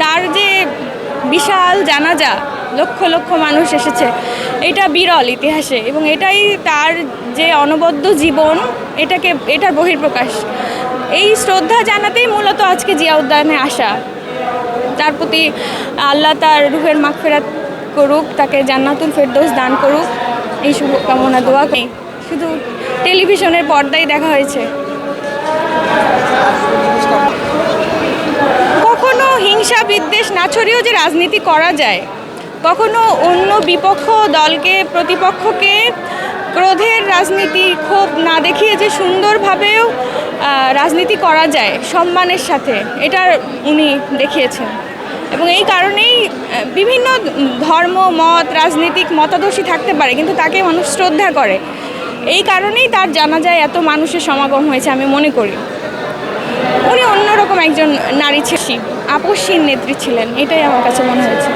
তার যে বিশাল জানাজা, লক্ষ লক্ষ মানুষ এসেছে, এটা বিরল ইতিহাসে, এবং এটাই তার যে অনবদ্য জীবন, এটার বহিঃপ্রকাশ। এই শ্রদ্ধা জানাতেই মূলত আজকে জিয়া উদ্যানে আসা। তার প্রতি আল্লাহ তার রুহের মাগফিরাত করুক, তাকে জান্নাতুল ফেরদৌস দান করুক, এই শুভকামনা দোয়া করি। শুধু টেলিভিশনের পর্দায় দেখা হয়েছে। কখনো হিংসা বিদ্বেষ না ছড়িয়েও যে রাজনীতি করা যায়, কখনো অন্য বিপক্ষ দলকে, প্রতিপক্ষকে ক্রোধের রাজনীতি, ক্ষোভ না দেখিয়ে যে সুন্দরভাবেও রাজনীতি করা যায় সম্মানের সাথে, এটা উনি দেখিয়েছেন। এবং এই কারণেই বিভিন্ন ধর্ম, মত, রাজনৈতিক মতাদর্শী থাকতে পারে, কিন্তু তাকে মানুষ শ্রদ্ধা করে। এই কারণেই তার জানাজায় এত মানুষের সমাগম হয়েছে আমি মনে করি। উনি অন্যরকম একজন নারী ছিলেন, আপসহীন নেত্রী ছিলেন, এটাই আমার কাছে মনে হয়েছে।